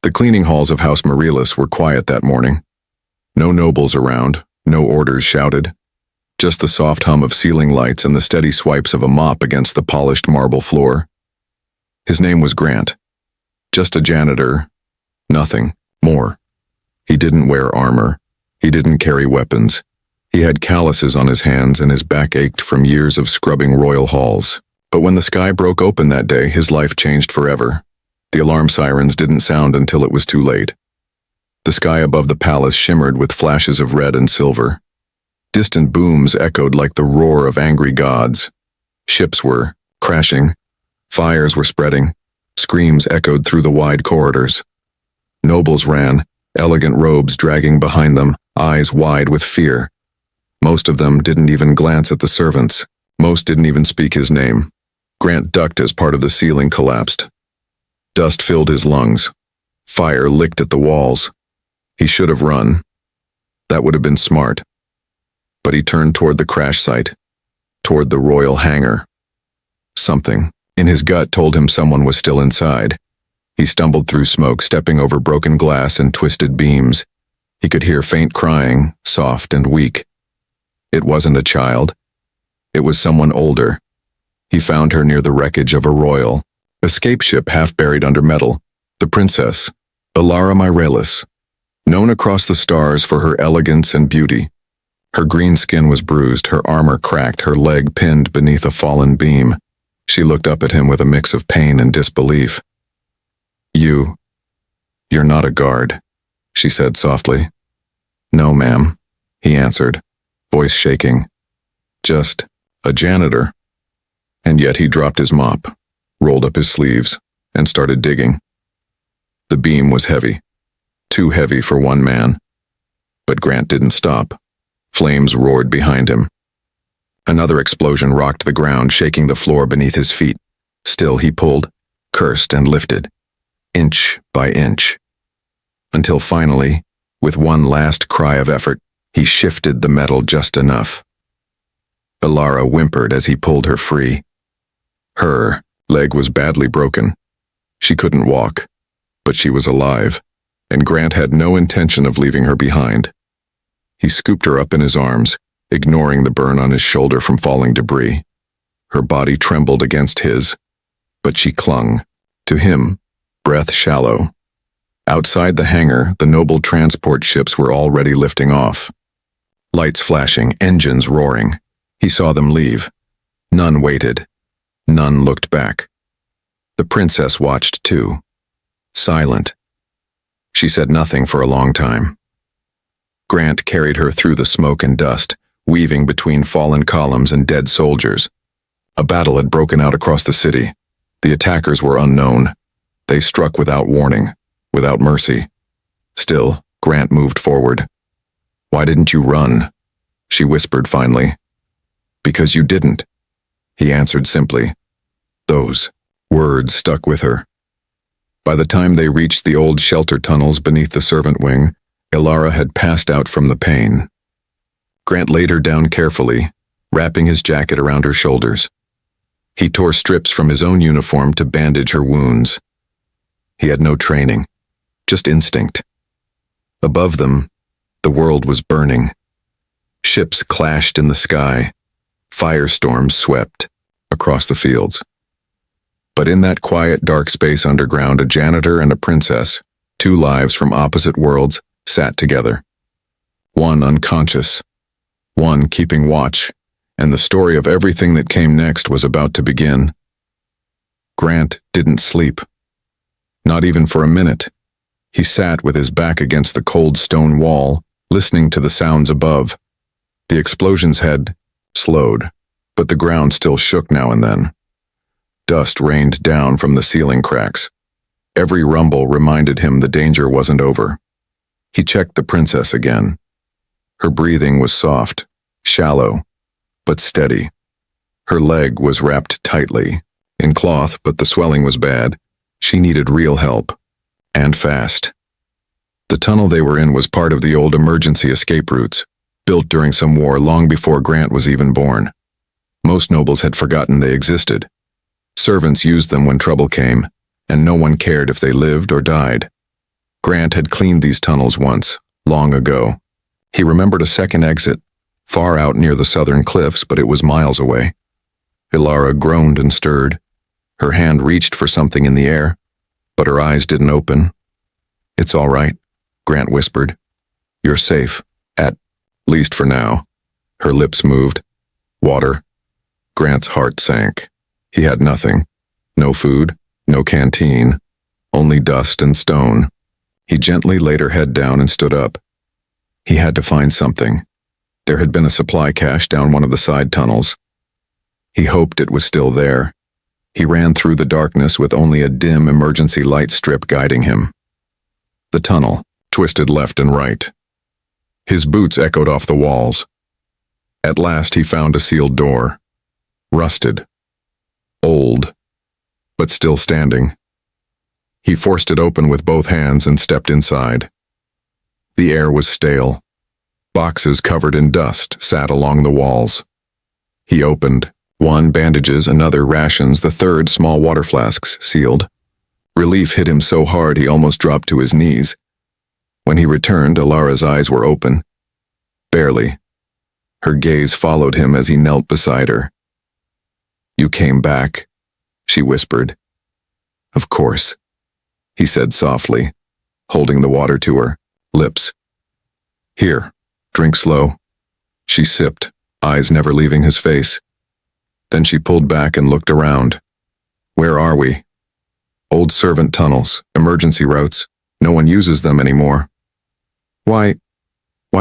The cleaning halls of House Marilis were quiet that morning. No nobles around, no orders shouted. Just the soft hum of ceiling lights and the steady swipes of a mop against the polished marble floor. His name was Grant. Just a janitor. Nothing more. He didn't wear armor. He didn't carry weapons. He had calluses on his hands and his back ached from years of scrubbing royal halls. But when the sky broke open that day, his life changed forever. The alarm sirens didn't sound until it was too late. The sky above the palace shimmered with flashes of red and silver. Distant booms echoed like the roar of angry gods. Ships were crashing. Fires were spreading. Screams echoed through the wide corridors. Nobles ran, elegant robes dragging behind them, eyes wide with fear. Most of them didn't even glance at the servants. Most didn't even speak his name. Grant ducked as part of the ceiling collapsed. Dust filled his lungs. Fire licked at the walls. He should have run. That would have been smart. But he turned toward the crash site, toward the royal hangar. Something in his gut told him someone was still inside. He stumbled through smoke, stepping over broken glass and twisted beams. He could hear faint crying, soft and weak. It wasn't a child. It was someone older. He found her near the wreckage of a royal escape ship half buried under metal. The princess, Ilara Mirelis, known across the stars for her elegance and beauty. Her green skin was bruised, her armor cracked, her leg pinned beneath a fallen beam. She looked up at him with a mix of pain and disbelief. You're not a guard, she said softly. No, ma'am, he answered, voice shaking. Just a janitor. And yet he dropped his mop, rolled up his sleeves, and started digging. The beam was heavy, too heavy for one man. But Grant didn't stop. Flames roared behind him. Another explosion rocked the ground, shaking the floor beneath his feet. Still he pulled, cursed, and lifted, inch by inch. Until finally, with one last cry of effort, he shifted the metal just enough. Ilara whimpered as he pulled her free. Her leg was badly broken. She couldn't walk, but she was alive, and Grant had no intention of leaving her behind. He scooped her up in his arms, ignoring the burn on his shoulder from falling debris. Her body trembled against his, but she clung to him, breath shallow. Outside the hangar, the noble transport ships were already lifting off. Lights flashing, engines roaring. He saw them leave. None waited. None looked back. The princess watched too, silent. She said nothing for a long time. Grant carried her through the smoke and dust, weaving between fallen columns and dead soldiers. A battle had broken out across the city. The attackers were unknown. They struck without warning, without mercy. Still, Grant moved forward. Why didn't you run? She whispered finally. Because you didn't, he answered simply. Those words stuck with her. By the time they reached the old shelter tunnels beneath the servant wing, Ilara had passed out from the pain. Grant laid her down carefully, wrapping his jacket around her shoulders. He tore strips from his own uniform to bandage her wounds. He had no training, just instinct. Above them, the world was burning. Ships clashed in the sky. Firestorms swept across the fields. But in that quiet, dark space underground, a janitor and a princess, two lives from opposite worlds, sat together. One unconscious, one keeping watch, and the story of everything that came next was about to begin. Grant didn't sleep. Not even for a minute. He sat with his back against the cold stone wall, listening to the sounds above. The explosions had slowed, but the ground still shook now and then. Dust rained down from the ceiling cracks. Every rumble reminded him the danger wasn't over. He checked the princess again. Her breathing was soft, shallow, but steady. Her leg was wrapped tightly, in cloth, but the swelling was bad. She needed real help, and fast. The tunnel they were in was part of the old emergency escape routes, built during some war long before Grant was even born. Most nobles had forgotten they existed. Servants used them when trouble came, and no one cared if they lived or died. Grant had cleaned these tunnels once, long ago. He remembered a second exit, far out near the southern cliffs, but it was miles away. Ilara groaned and stirred. Her hand reached for something in the air, but her eyes didn't open. "It's all right," Grant whispered. "You're safe, at least for now." Her lips moved. "Water." Grant's heart sank. He had nothing. No food, no canteen, only dust and stone. He gently laid her head down and stood up. He had to find something. There had been a supply cache down one of the side tunnels. He hoped it was still there. He ran through the darkness with only a dim emergency light strip guiding him. The tunnel twisted left and right. His boots echoed off the walls. At last he found a sealed door. Rusted. Old. But still standing. He forced it open with both hands and stepped inside. The air was stale. Boxes covered in dust sat along the walls. He opened. One, bandages, another, rations, the third, small water flasks, sealed. Relief hit him so hard he almost dropped to his knees. When he returned, Ilara's eyes were open. Barely. Her gaze followed him as he knelt beside her. "You came back," she whispered. "Of course," he said softly, holding the water to her lips. "Here, drink slow." She sipped, eyes never leaving his face. Then she pulled back and looked around. "Where are we?" "Old servant tunnels, emergency routes. No one uses them anymore." Why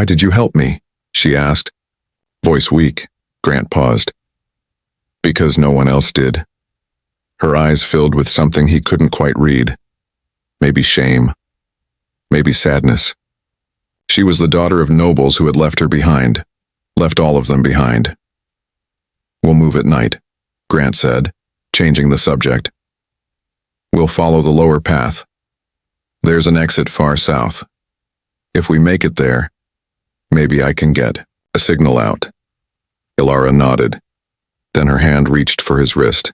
did you help me?" she asked. Voice weak, Grant paused. "Because no one else did." Her eyes filled with something he couldn't quite read. Maybe shame. Maybe sadness. She was the daughter of nobles who had left her behind. Left all of them behind. "We'll move at night," Grant said, changing the subject. "We'll follow the lower path. There's an exit far south. If we make it there, maybe I can get a signal out." Ilara nodded. Then her hand reached for his wrist.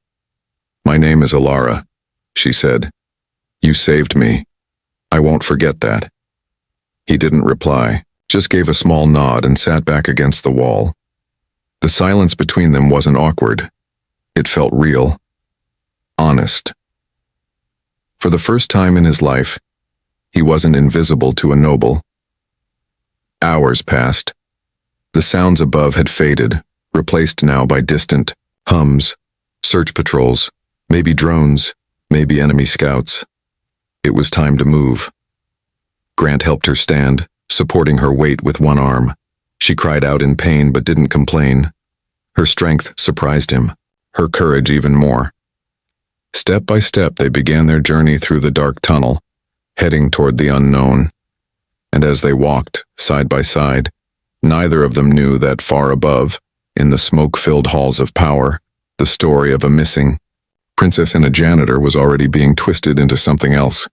"My name is Ilara," she said. "You saved me. I won't forget that." He didn't reply, just gave a small nod and sat back against the wall. The silence between them wasn't awkward. It felt real. Honest. For the first time in his life, he wasn't invisible to a noble. Hours passed. The sounds above had faded, replaced now by distant hums, search patrols, maybe drones, maybe enemy scouts. It was time to move. Grant helped her stand, supporting her weight with one arm. She cried out in pain but didn't complain. Her strength surprised him, her courage even more. Step by step they began their journey through the dark tunnel, heading toward the unknown. And as they walked, side by side, neither of them knew that far above, in the smoke-filled halls of power, the story of a missing princess and a janitor was already being twisted into something else,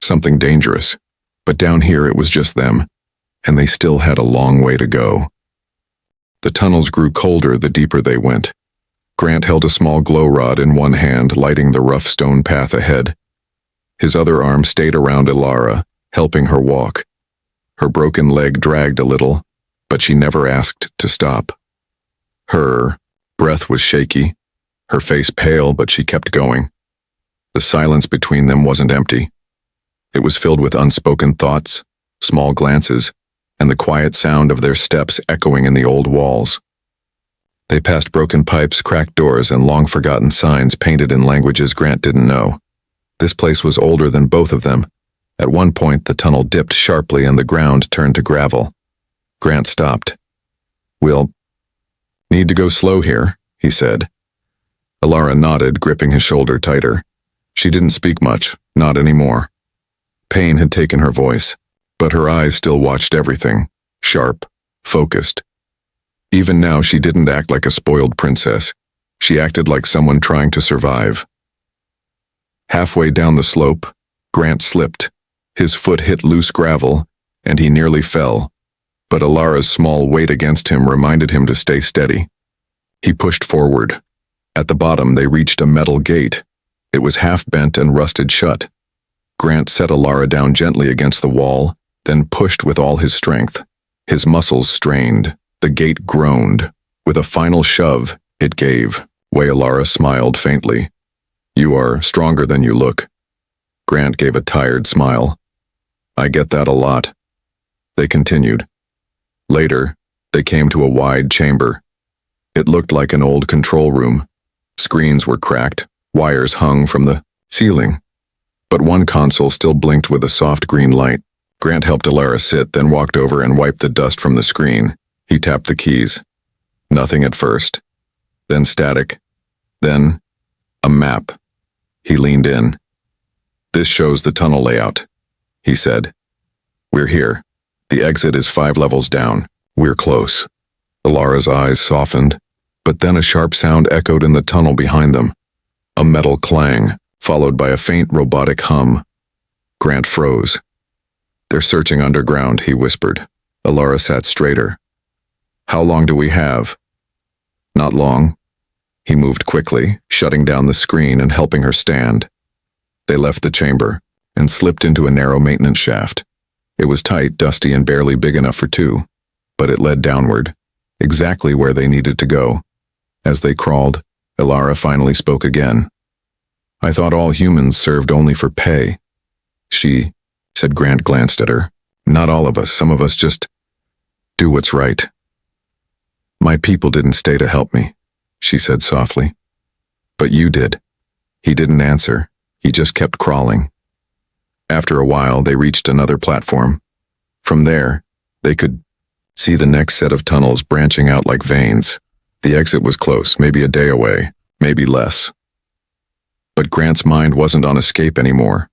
something dangerous. But down here it was just them, and they still had a long way to go. The tunnels grew colder the deeper they went. Grant held a small glow rod in one hand, lighting the rough stone path ahead. His other arm stayed around Ilara, helping her walk. Her broken leg dragged a little, but she never asked to stop. Her breath was shaky, her face pale, but she kept going. The silence between them wasn't empty. It was filled with unspoken thoughts, small glances, and the quiet sound of their steps echoing in the old walls. They passed broken pipes, cracked doors, and long-forgotten signs painted in languages Grant didn't know. This place was older than both of them. At one point, the tunnel dipped sharply and the ground turned to gravel. Grant stopped. "We'll need to go slow here," he said. Ilara nodded, gripping his shoulder tighter. She didn't speak much, not anymore. Pain had taken her voice, but her eyes still watched everything, sharp, focused. Even now she didn't act like a spoiled princess. She acted like someone trying to survive. Halfway down the slope, Grant slipped. His foot hit loose gravel, and he nearly fell. But Ilara's small weight against him reminded him to stay steady. He pushed forward. At the bottom they reached a metal gate. It was half bent and rusted shut. Grant set Alara down gently against the wall, then pushed with all his strength. His muscles strained. The gate groaned. With a final shove, it gave. Alara smiled faintly. You are stronger than you look. Grant gave a tired smile. I get that a lot. They continued. Later, they came to a wide chamber. It looked like an old control room. Screens were cracked, wires hung from the ceiling. But one console still blinked with a soft green light. Grant helped Alara sit, then walked over and wiped the dust from the screen. He tapped the keys. Nothing at first. Then static. Then a map. He leaned in. This shows the tunnel layout, he said. We're here. The exit is 5 levels down. We're close. Alara's eyes softened, but then a sharp sound echoed in the tunnel behind them. A metal clang, followed by a faint robotic hum. Grant froze. They're searching underground, he whispered. Alara sat straighter. How long do we have? Not long. He moved quickly, shutting down the screen and helping her stand. They left the chamber and slipped into a narrow maintenance shaft. It was tight, dusty, and barely big enough for two, but it led downward, exactly where they needed to go. As they crawled, Alara finally spoke again. I thought all humans served only for pay. She, said. Grant glanced at her. Not all of us, some of us just do what's right. My people didn't stay to help me, she said softly. But you did. He didn't answer. He just kept crawling. After a while, they reached another platform. From there, they could see the next set of tunnels branching out like veins. The exit was close, maybe a day away, maybe less. But Grant's mind wasn't on escape anymore.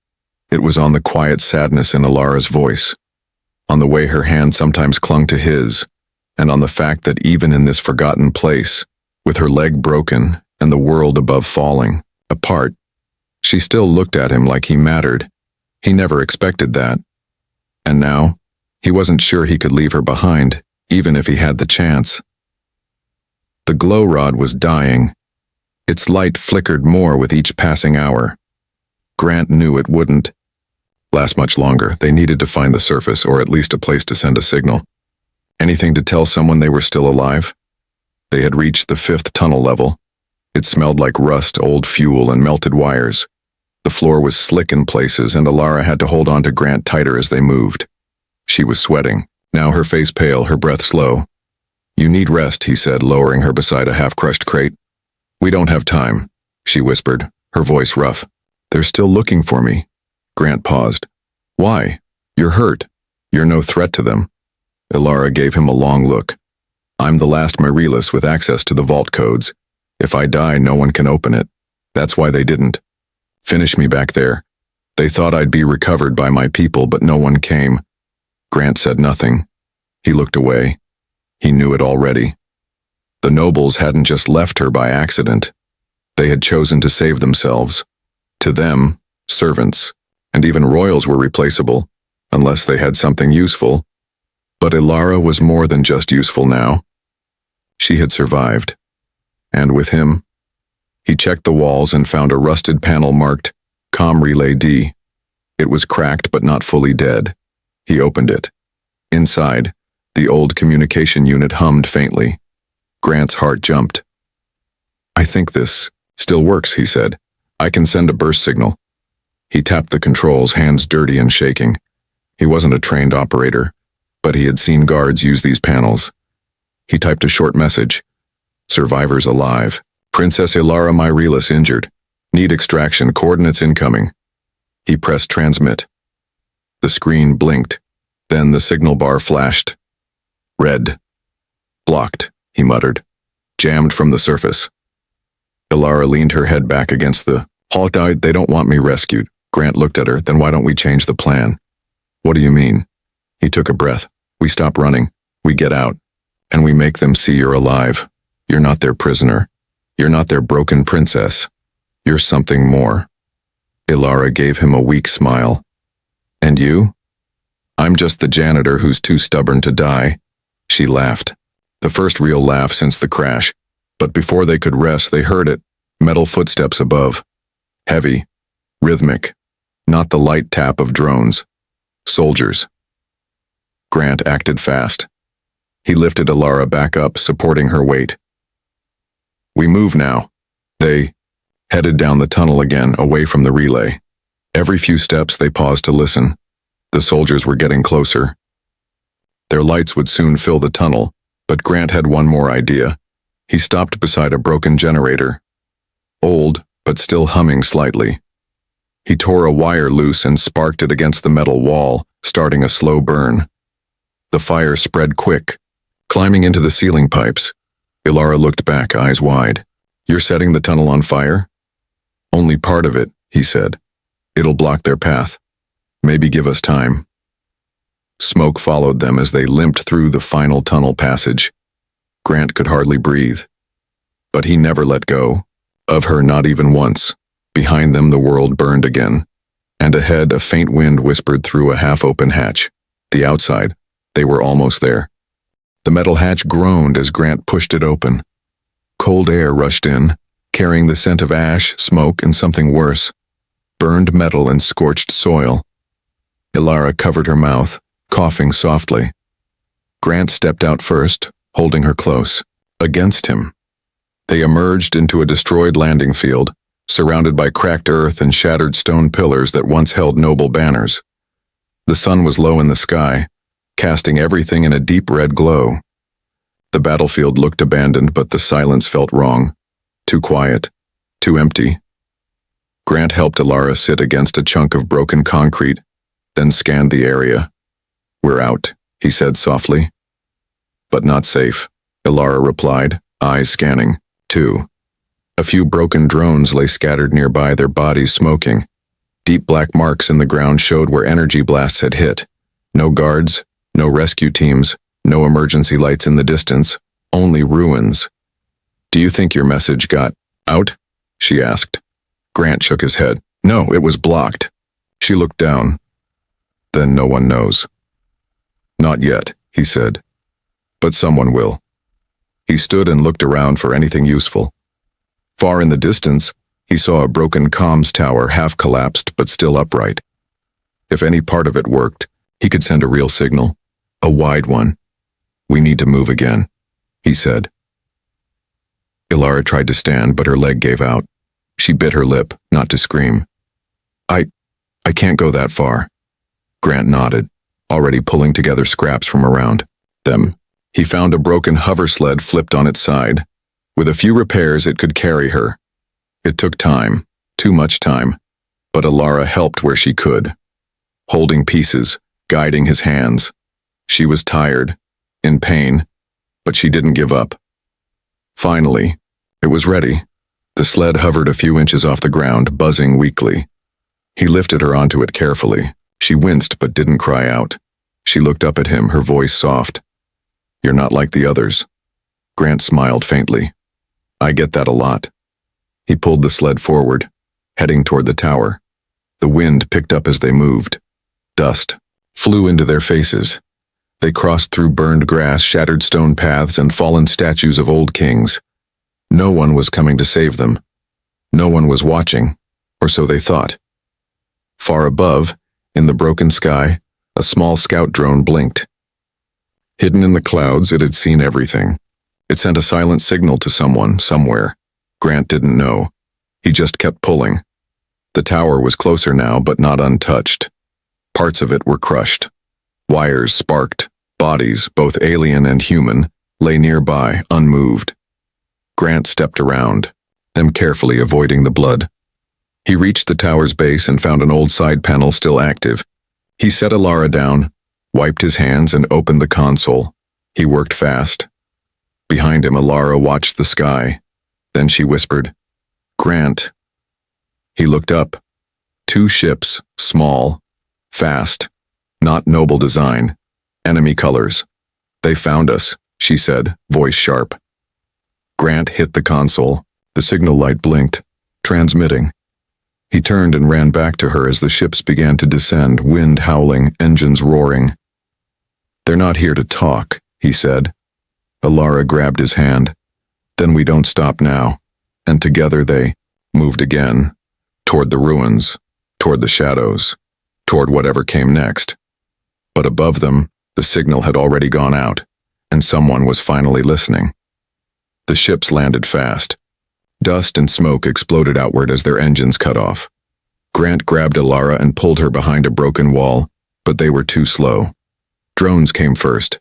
It was on the quiet sadness in Alara's voice, on the way her hand sometimes clung to his, and on the fact that even in this forgotten place, with her leg broken and the world above falling apart, she still looked at him like he mattered. He never expected that. And now, he wasn't sure he could leave her behind, even if he had the chance. The glow rod was dying. Its light flickered more with each passing hour. Grant knew it wouldn't last much longer. They needed to find the surface, or at least a place to send a signal. Anything to tell someone they were still alive? They had reached the 5th tunnel level. It smelled like rust, old fuel, and melted wires. The floor was slick in places, and Alara had to hold on to Grant tighter as they moved. She was sweating, now her face pale, her breath slow. You need rest, he said, lowering her beside a half-crushed crate. We don't have time, she whispered, her voice rough. They're still looking for me. Grant paused. Why? You're hurt. You're no threat to them. Alara gave him a long look. I'm the last Marilis with access to the vault codes. If I die, no one can open it. That's why they didn't. Finish me back there. They thought I'd be recovered by my people, but no one came. Grant said nothing. He looked away. He knew it already. The nobles hadn't just left her by accident. They had chosen to save themselves. To them, servants, and even royals were replaceable, unless they had something useful. But Alara was more than just useful now. She had survived. And with him, he checked the walls and found a rusted panel marked Com Relay D. It was cracked but not fully dead. He opened it. Inside, the old communication unit hummed faintly. Grant's heart jumped. I think this still works, he said. I can send a burst signal. He tapped the controls, hands dirty and shaking. He wasn't a trained operator, but he had seen guards use these panels. He typed a short message. Survivors alive. Princess Alara Myrelis injured. Need extraction. Coordinates incoming. He pressed transmit. The screen blinked. Then the signal bar flashed. Red. Blocked, he muttered. Jammed from the surface. Alara leaned her head back against the halt. They don't want me rescued. Grant looked at her. Then why don't we change the plan? What do you mean? He took a breath. We stop running. We get out. And we make them see you're alive. You're not their prisoner. You're not their broken princess. You're something more. Alara gave him a weak smile. And you? I'm just the janitor who's too stubborn to die. She laughed. The first real laugh since the crash. But before they could rest, they heard it. Metal footsteps above. Heavy. Rhythmic. not the light tap of drones. Soldiers. Grant acted fast. He lifted Alara back up, supporting her weight. We move now. They headed down the tunnel again, away from the relay. Every few steps they paused to listen. The soldiers were getting closer. Their lights would soon fill the tunnel, but Grant had one more idea. He stopped beside a broken generator. Old, but still humming slightly. He tore a wire loose and sparked it against the metal wall, starting a slow burn. The fire spread quick, climbing into the ceiling pipes. Alara looked back, eyes wide. You're setting the tunnel on fire? Only part of it, he said. It'll block their path. Maybe give us time. Smoke followed them as they limped through the final tunnel passage. Grant could hardly breathe. But he never let go. Of her, not even once. Behind them the world burned again. And ahead a faint wind whispered through a half-open hatch. The outside. They were almost there. The metal hatch groaned as Grant pushed it open. Cold air rushed in, carrying the scent of ash, smoke, and something worse. Burned metal and scorched soil. Alara covered her mouth, coughing softly. Grant stepped out first, holding her close, against him. They emerged into a destroyed landing field, surrounded by cracked earth and shattered stone pillars that once held noble banners. The sun was low in the sky, casting everything in a deep red glow. The battlefield looked abandoned, but the silence felt wrong. Too quiet, too empty. Grant helped Alara sit against a chunk of broken concrete, then scanned the area. We're out, he said softly. But not safe, Alara replied, eyes scanning, too. A few broken drones lay scattered nearby, their bodies smoking. Deep black marks in the ground showed where energy blasts had hit. No guards, no rescue teams, no emergency lights in the distance, only ruins. Do you think your message got out? She asked. Grant shook his head. No, it was blocked. She looked down. Then no one knows. Not yet, he said. But someone will. He stood and looked around for anything useful. Far in the distance, he saw a broken comms tower, half collapsed but still upright. If any part of it worked, he could send a real signal. A wide one. We need to move again, he said. Alara tried to stand, but her leg gave out. She bit her lip, not to scream. I can't go that far. Grant nodded, already pulling together scraps from around them. He found a broken hover sled flipped on its side. With a few repairs, it could carry her. It took time, too much time, but Alara helped where she could. Holding pieces, guiding his hands. She was tired, in pain, but she didn't give up. Finally, it was ready. The sled hovered a few inches off the ground, buzzing weakly. He lifted her onto it carefully. She winced but didn't cry out. She looked up at him, her voice soft. You're not like the others. Grant smiled faintly. I get that a lot. He pulled the sled forward, heading toward the tower. The wind picked up as they moved. Dust flew into their faces. They crossed through burned grass, shattered stone paths, and fallen statues of old kings. No one was coming to save them. No one was watching, or so they thought. Far above, in the broken sky, a small scout drone blinked. Hidden in the clouds, it had seen everything. It sent a silent signal to someone, somewhere. Grant didn't know. He just kept pulling. The tower was closer now, but not untouched. Parts of it were crushed. Wires sparked. Bodies, both alien and human, lay nearby, unmoved. Grant stepped around, them carefully avoiding the blood. He reached the tower's base and found an old side panel still active. He set Alara down, wiped his hands, and opened the console. He worked fast. Behind him, Alara watched the sky. Then she whispered, Grant. He looked up. 2 ships, small, fast, not noble design. Enemy colors. They found us, she said, voice sharp. Grant hit the console. The signal light blinked, transmitting. He turned and ran back to her as the ships began to descend, wind howling, engines roaring. They're not here to talk, he said. Alara grabbed his hand. Then we don't stop now. And together they moved again, toward the ruins, toward the shadows, toward whatever came next. But above them, the signal had already gone out, and someone was finally listening. The ships landed fast. Dust and smoke exploded outward as their engines cut off. Grant grabbed Alara and pulled her behind a broken wall, but they were too slow. Drones came first.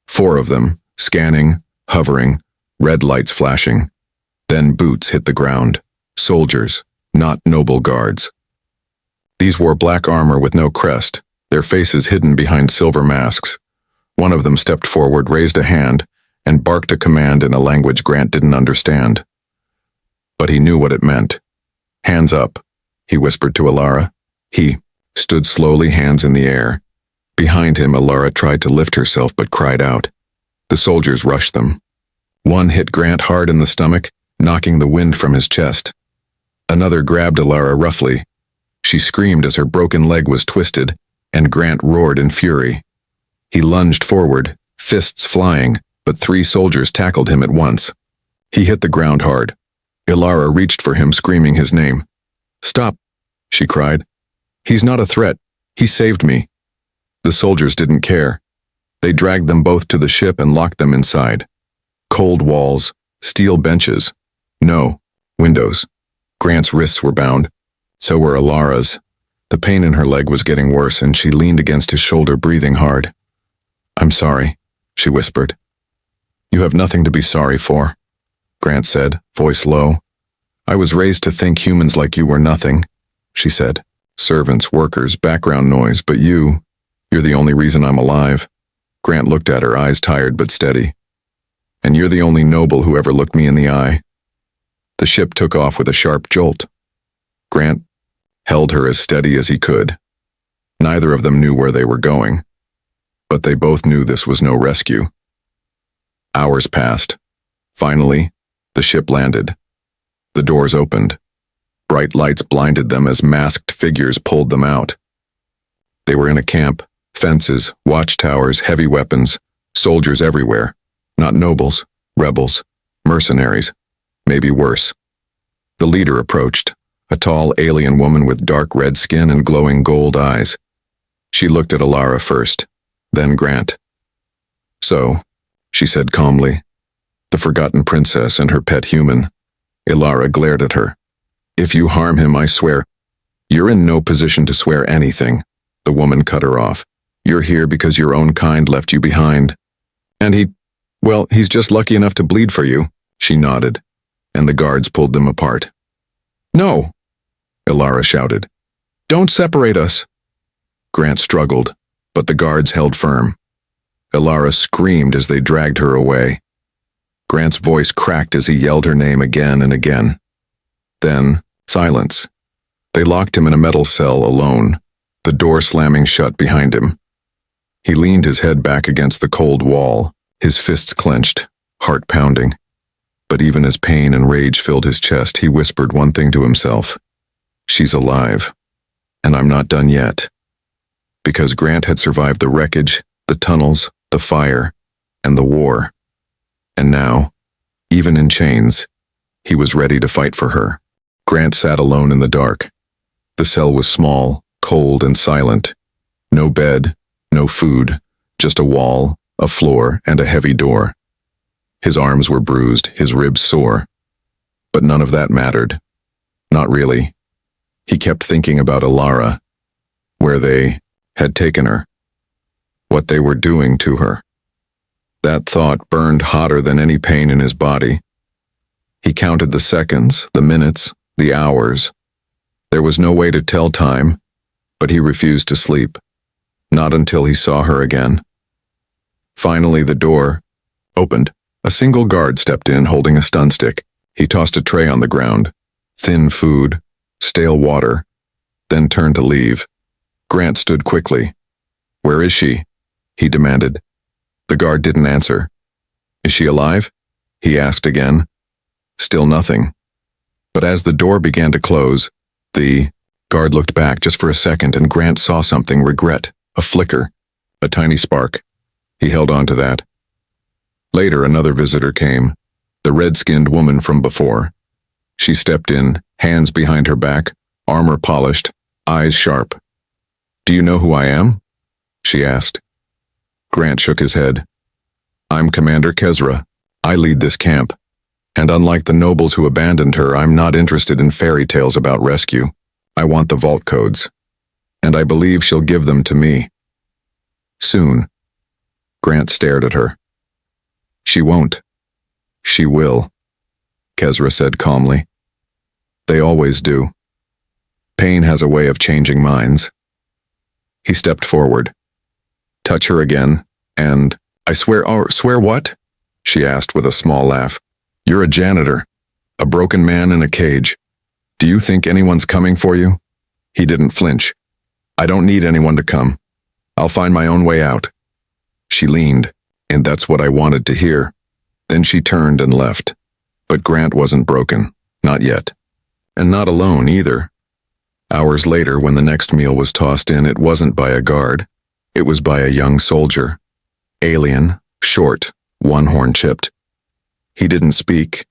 4 of them, scanning, hovering, red lights flashing. Then boots hit the ground. Soldiers, not noble guards. These wore black armor with no crest, their faces hidden behind silver masks. One of them stepped forward, raised a hand, and barked a command in a language Grant didn't understand. But he knew what it meant. Hands up, he whispered to Alara. He stood slowly, hands in the air. Behind him, Alara tried to lift herself but cried out. The soldiers rushed them. One hit Grant hard in the stomach, knocking the wind from his chest. Another grabbed Alara roughly. She screamed as her broken leg was twisted, and Grant roared in fury. He lunged forward, fists flying, but 3 soldiers tackled him at once. He hit the ground hard. Alara reached for him, screaming his name. "Stop," she cried. "He's not a threat. He saved me." The soldiers didn't care. They dragged them both to the ship and locked them inside. Cold walls, steel benches. No, windows. Grant's wrists were bound. So were Alara's. The pain in her leg was getting worse, and she leaned against his shoulder, breathing hard. "I'm sorry," she whispered. "You have nothing to be sorry for," Grant said, voice low. "I was raised to think humans like you were nothing," she said. "Servants, workers, background noise, but you're the only reason I'm alive." Grant looked at her, eyes tired but steady. "And you're the only noble who ever looked me in the eye." The ship took off with a sharp jolt. Grant held her as steady as he could. Neither of them knew where they were going, but they both knew this was no rescue. Hours passed. Finally, the ship landed. The doors opened. Bright lights blinded them as masked figures pulled them out. They were in a camp, fences, watchtowers, heavy weapons, soldiers everywhere. Not nobles, rebels, mercenaries, maybe worse. The leader approached, a tall alien woman with dark red skin and glowing gold eyes. She looked at Alara first, then Grant. "So," she said calmly, "the forgotten princess and her pet human." Alara glared at her. "If you harm him, I swear—" "You're in no position to swear anything," the woman cut her off. "You're here because your own kind left you behind. And he's just lucky enough to bleed for you." She nodded, and the guards pulled them apart. "No!" Alara shouted. "Don't separate us!" Grant struggled, but the guards held firm. Alara screamed as they dragged her away. Grant's voice cracked as he yelled her name again and again. Then, silence. They locked him in a metal cell alone, the door slamming shut behind him. He leaned his head back against the cold wall, his fists clenched, heart pounding. But even as pain and rage filled his chest, he whispered one thing to himself. "She's alive, and I'm not done yet." Because Grant had survived the wreckage, the tunnels, the fire, and the war. And now, even in chains, he was ready to fight for her. Grant sat alone in the dark. The cell was small, cold, and silent. No bed, no food, just a wall, a floor, and a heavy door. His arms were bruised, his ribs sore. But none of that mattered. Not really. He kept thinking about Alara, where they had taken her, what they were doing to her. That thought burned hotter than any pain in his body. He counted the seconds, the minutes, the hours. There was no way to tell time, but he refused to sleep. Not until he saw her again. Finally, the door opened. A single guard stepped in, holding a stun stick. He tossed a tray on the ground. Thin food, stale water, then turned to leave. Grant stood quickly. "Where is she?" he demanded. The guard didn't answer. "Is she alive?" he asked again. Still nothing. But as the door began to close, the guard looked back just for a second, and Grant saw something: regret, a flicker, a tiny spark. He held on to that. Later, another visitor came, the red-skinned woman from before. She stepped in, hands behind her back, armor polished, eyes sharp. "Do you know who I am?" she asked. Grant shook his head. "I'm Commander Kezra. I lead this camp. And unlike the nobles who abandoned her, I'm not interested in fairy tales about rescue. I want the vault codes. And I believe she'll give them to me. Soon." Grant stared at her. "She won't. She will," Kezra said calmly. "They always do. Pain has a way of changing minds." He stepped forward. "Touch her again, and I swear..." "Oh, swear what?" she asked with a small laugh. "You're a janitor, a broken man in a cage. Do you think anyone's coming for you?" He didn't flinch. "I don't need anyone to come. I'll find my own way out." She leaned, and that's what I wanted to hear. Then she turned and left. But Grant wasn't broken, not yet. And not alone either. Hours later, when the next meal was tossed in, it wasn't by a guard. It was by a young soldier. Alien, short, one horn chipped. He didn't speak,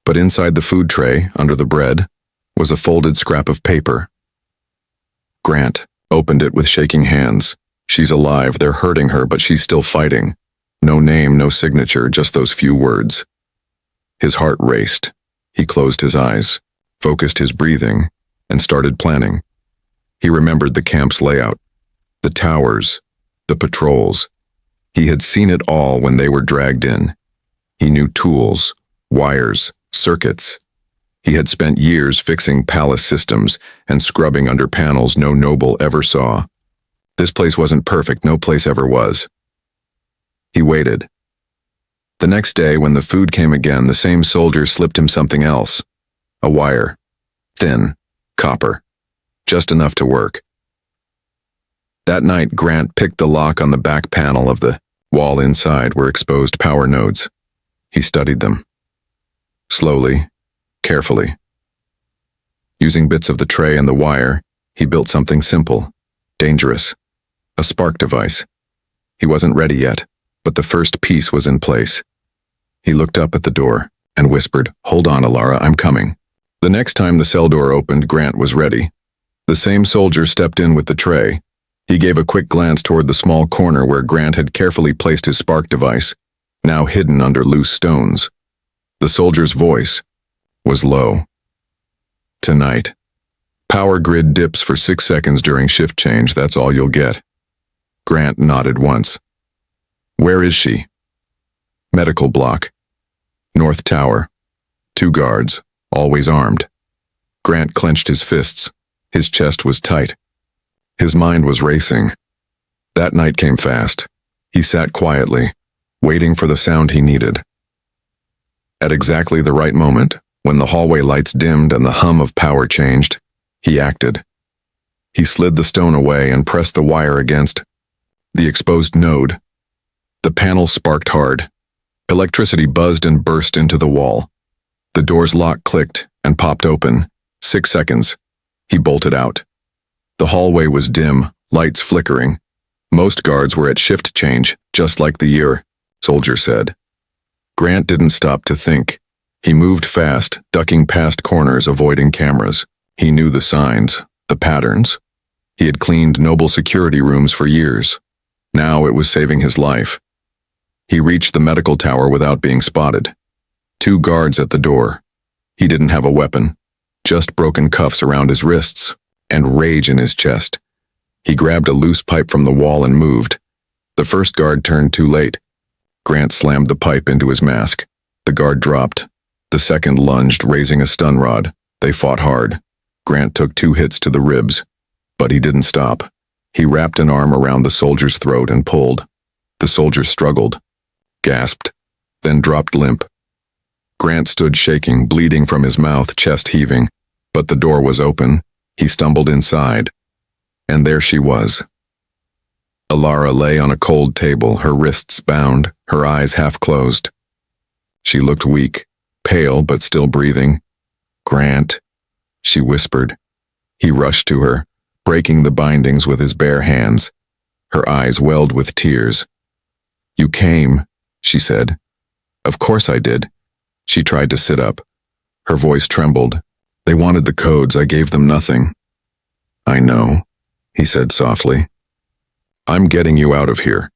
but inside the food tray, under the bread, was a folded scrap of paper. Grant opened it with shaking hands. She's alive, they're hurting her, but she's still fighting. No name, no signature, just those few words. His heart raced. He closed his eyes, focused his breathing, and started planning. He remembered the camp's layout, the towers, the patrols. He had seen it all when they were dragged in. He knew tools, wires, circuits. He had spent years fixing palace systems and scrubbing under panels no noble ever saw. This place wasn't perfect, no place ever was. He waited. The next day, when the food came again, the same soldier slipped him something else. A wire. Thin. Copper. Just enough to work. That night, Grant picked the lock on the back panel of the wall inside were exposed power nodes. He studied them. Slowly, carefully. Using bits of the tray and the wire, he built something simple, dangerous. A spark device. He wasn't ready yet, but the first piece was in place. He looked up at the door and whispered, "Hold on, Alara, I'm coming." The next time the cell door opened, Grant was ready. The same soldier stepped in with the tray. He gave a quick glance toward the small corner where Grant had carefully placed his spark device, now hidden under loose stones. The soldier's voice was low. "Tonight. Power grid dips for 6 seconds during shift change, that's all you'll get." Grant nodded once. "Where is she?" "Medical block. North Tower. 2 guards, always armed." Grant clenched his fists. His chest was tight. His mind was racing. That night came fast. He sat quietly, waiting for the sound he needed. At exactly the right moment, when the hallway lights dimmed and the hum of power changed, he acted. He slid the stone away and pressed the wire against the exposed node. The panel sparked hard. Electricity buzzed and burst into the wall. The door's lock clicked and popped open. 6 seconds. He bolted out. The hallway was dim, lights flickering. Most guards were at shift change, just like the year, soldier said. Grant didn't stop to think. He moved fast, ducking past corners, avoiding cameras. He knew the signs, the patterns. He had cleaned noble security rooms for years. Now it was saving his life. He reached the medical tower without being spotted. 2 guards at the door. He didn't have a weapon, just broken cuffs around his wrists and rage in his chest. He grabbed a loose pipe from the wall and moved. The first guard turned too late. Grant slammed the pipe into his mask. The guard dropped. The second lunged, raising a stun rod. They fought hard. Grant took 2 hits to the ribs, but he didn't stop. He wrapped an arm around the soldier's throat and pulled. The soldier struggled, gasped, then dropped limp. Grant stood shaking, bleeding from his mouth, chest heaving, but the door was open. He stumbled inside, and there she was. Alara lay on a cold table, her wrists bound, her eyes half closed. She looked weak, pale but still breathing. "Grant," she whispered. He rushed to her, breaking the bindings with his bare hands. Her eyes welled with tears. "You came," she said. "Of course I did." She tried to sit up. Her voice trembled. "They wanted the codes, I gave them nothing." I know, he said softly. I'm getting you out of here.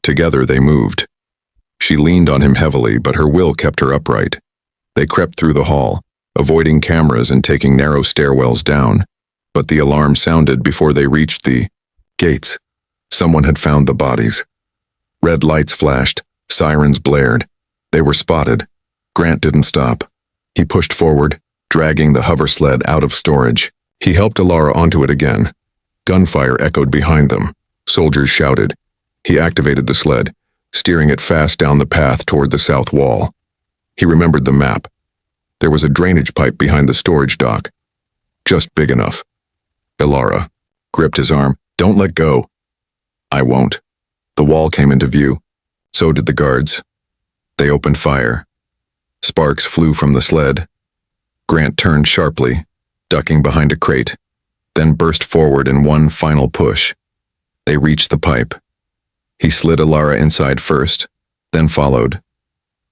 Together they moved. She leaned on him heavily, but her will kept her upright. They crept through the hall, avoiding cameras and taking narrow stairwells down. But the alarm sounded before they reached the gates. Someone had found the bodies. Red lights flashed, sirens blared. They were spotted. Grant didn't stop. He pushed forward, dragging the hover sled out of storage. He helped Alara onto it again. Gunfire echoed behind them. Soldiers shouted. He activated the sled, steering it fast down the path toward the south wall. He remembered the map. There was a drainage pipe behind the storage dock. Just big enough. Alara gripped his arm. Don't let go. I won't. The wall came into view. So did the guards. They opened fire. Sparks flew from the sled. Grant turned sharply, ducking behind a crate, then burst forward in one final push. They reached the pipe. He slid Alara inside first, then followed.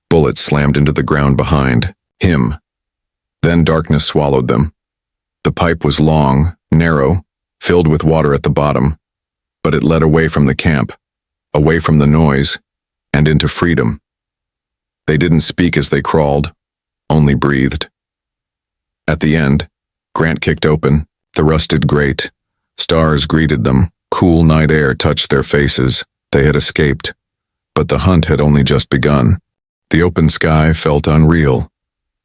Bullets slammed into the ground behind him. Then darkness swallowed them. The pipe was long, narrow, filled with water at the bottom, but it led away from the camp, away from the noise, and into freedom. They didn't speak as they crawled, only breathed. At the end, Grant kicked open the rusted grate. Stars greeted them. Cool night air touched their faces. They had escaped, but the hunt had only just begun. The open sky felt unreal.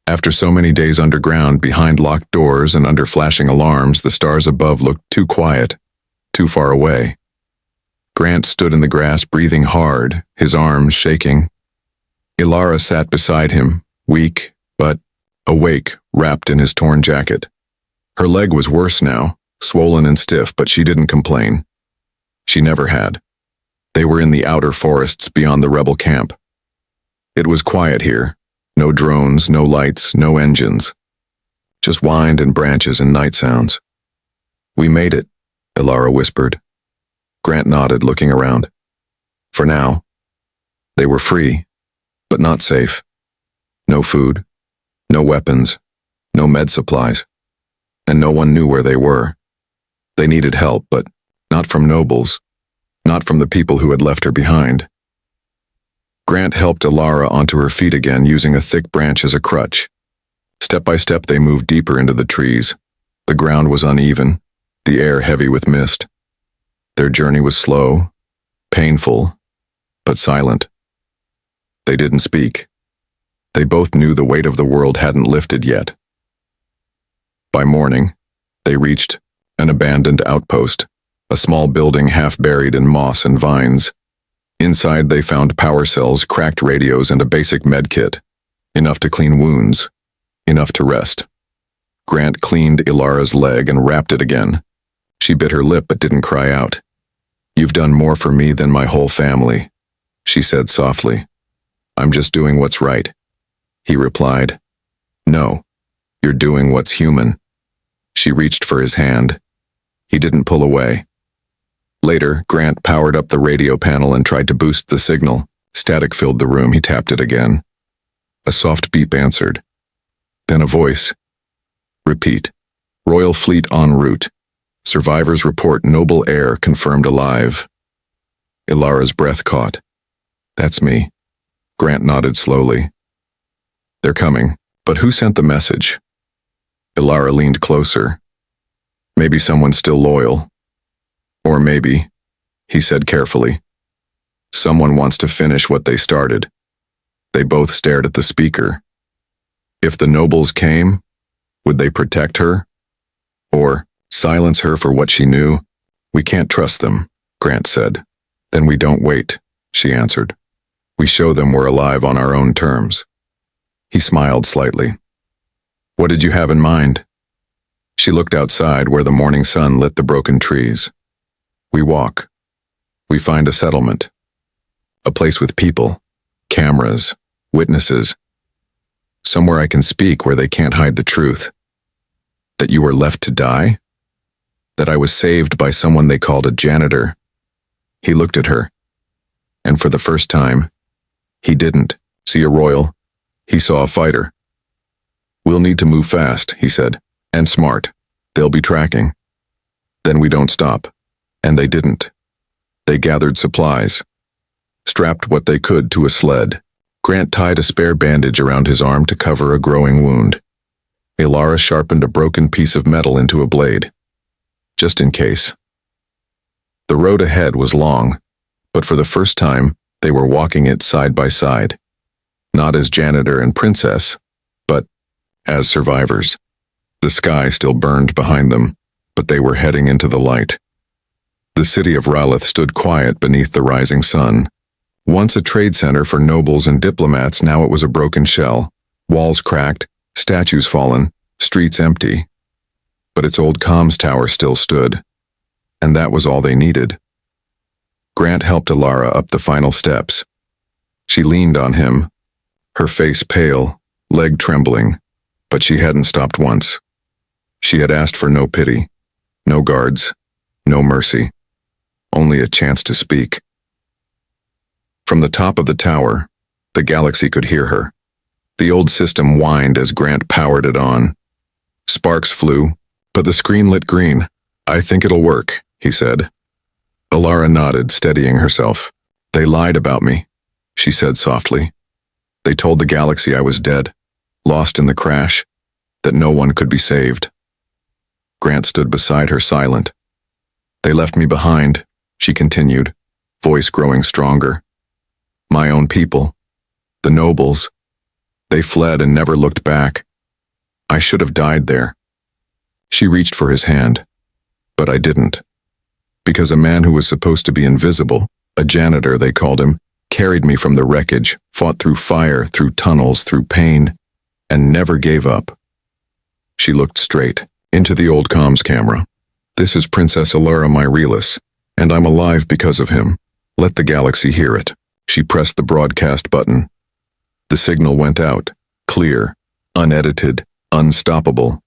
After so many days underground, behind locked doors and under flashing alarms, the stars above looked too quiet, too far away. Grant stood in the grass, breathing hard, his arms shaking. Alara sat beside him, weak, but awake, wrapped in his torn jacket. Her leg was worse now, swollen and stiff, but she didn't complain. She never had. They were in the outer forests beyond the rebel camp. It was quiet here. No drones, no lights, no engines. Just wind and branches and night sounds. We made it, Alara whispered. Grant nodded, looking around. For now. They were free, but not safe. No food, no weapons, no med supplies, and no one knew where they were. They needed help, but not from nobles, not from the people who had left her behind. Grant helped Alara onto her feet again, using a thick branch as a crutch. Step by step they moved deeper into the trees. The ground was uneven, the air heavy with mist. Their journey was slow, painful, but silent. They didn't speak. They both knew the weight of the world hadn't lifted yet. By morning, they reached an abandoned outpost, a small building half buried in moss and vines. Inside they found power cells, cracked radios, and a basic med kit. Enough to clean wounds, enough to rest. Grant cleaned Alara's leg and wrapped it again. She bit her lip but didn't cry out. You've done more for me than my whole family, she said softly. I'm just doing what's right. He replied. No, you're doing what's human. She reached for his hand. He didn't pull away. Later, Grant powered up the radio panel and tried to boost the signal. Static filled the room. He tapped it again. A soft beep answered. Then a voice. Repeat. Royal Fleet en route. Survivors report noble air confirmed alive. Alara's breath caught. That's me. Grant nodded slowly. They're coming. But who sent the message? Alara leaned closer. Maybe someone still loyal. Or maybe, he said carefully, someone wants to finish what they started. They both stared at the speaker. If the nobles came, would they protect her? Or silence her for what she knew? We can't trust them, Grant said. Then we don't wait, she answered. We show them we're alive on our own terms. He smiled slightly. What did you have in mind? She looked outside where the morning sun lit the broken trees. We walk. We find a settlement. A place with people, cameras, witnesses. Somewhere I can speak where they can't hide the truth. That you were left to die? That I was saved by someone they called a janitor? He looked at her. And for the first time, he didn't see a royal. He saw a fighter. We'll need to move fast, he said, and smart. They'll be tracking. Then we don't stop. And they didn't. They gathered supplies, strapped what they could to a sled. Grant tied a spare bandage around his arm to cover a growing wound. Ilara sharpened a broken piece of metal into a blade, just in case. The road ahead was long, but for the first time, they were walking it side by side. Not as janitor and princess, but as survivors. The sky still burned behind them, but they were heading into the light. The city of Ralith stood quiet beneath the rising sun. Once a trade center for nobles and diplomats, now it was a broken shell. Walls cracked, statues fallen, streets empty. But its old comms tower still stood. And that was all they needed. Grant helped Ilara up the final steps. She leaned on him, her face pale, leg trembling, but she hadn't stopped once. She had asked for no pity, no guards, no mercy, only a chance to speak. From the top of the tower, the galaxy could hear her. The old system whined as Grant powered it on. Sparks flew, but the screen lit green. "I think it'll work," he said. Ilara nodded, steadying herself. "They lied about me," she said softly. "They told the galaxy I was dead, lost in the crash, that no one could be saved." Grant stood beside her, silent. "They left me behind," she continued, voice growing stronger. "My own people, the nobles. They fled and never looked back. I should have died there." She reached for his hand, but I didn't. Because a man who was supposed to be invisible, a janitor they called him, carried me from the wreckage, fought through fire, through tunnels, through pain, and never gave up. She looked straight into the old comms camera. "This is Princess Ilara Myrelis, and I'm alive because of him. Let the galaxy hear it." She pressed the broadcast button. The signal went out, clear, unedited, unstoppable.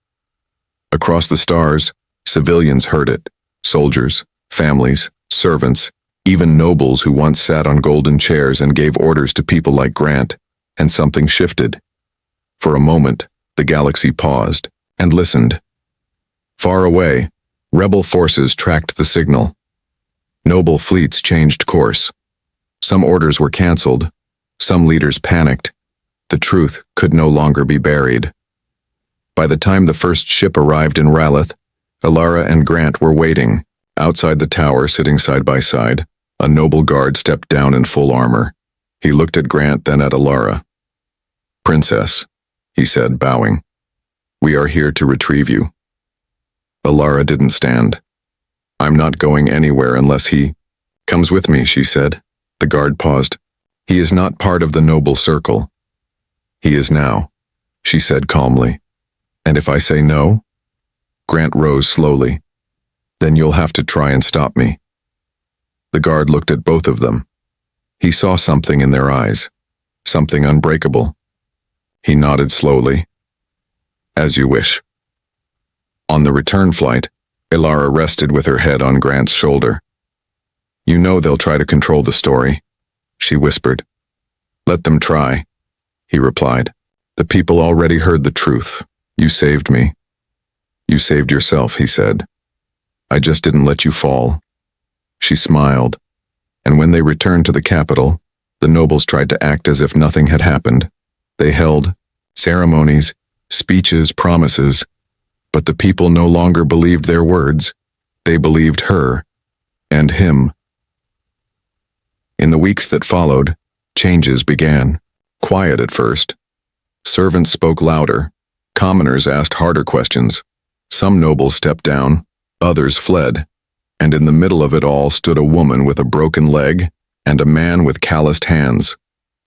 Across the stars, civilians heard it. Soldiers, families, servants, even nobles who once sat on golden chairs and gave orders to people like Grant, and something shifted. For a moment, the galaxy paused and listened. Far away, rebel forces tracked the signal. Noble fleets changed course. Some orders were canceled. Some leaders panicked. The truth could no longer be buried. By the time the first ship arrived in Ralith, Ilara and Grant were waiting. Outside the tower, sitting side by side, a noble guard stepped down in full armor. He looked at Grant, then at Ilara. "Princess," he said, bowing. "We are here to retrieve you." Ilara didn't stand. "I'm not going anywhere unless he comes with me," she said. The guard paused. "He is not part of the noble circle." "He is now," she said calmly. "And if I say no?" Grant rose slowly. "Then you'll have to try and stop me." The guard looked at both of them. He saw something in their eyes, something unbreakable. He nodded slowly. "As you wish." On the return flight, Ilara rested with her head on Grant's shoulder. "You know they'll try to control the story," she whispered. "Let them try," he replied. "The people already heard the truth. You saved me." "You saved yourself," he said. "I just didn't let you fall." She smiled, and when they returned to the capital, the nobles tried to act as if nothing had happened. They held ceremonies, speeches, promises, but the people no longer believed their words. They believed her and him. In the weeks that followed, changes began. Quiet at first. Servants spoke louder. Commoners asked harder questions. Some nobles stepped down, others fled, and in the middle of it all stood a woman with a broken leg and a man with calloused hands,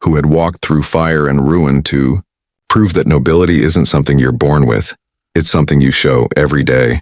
who had walked through fire and ruin to prove that nobility isn't something you're born with, it's something you show every day.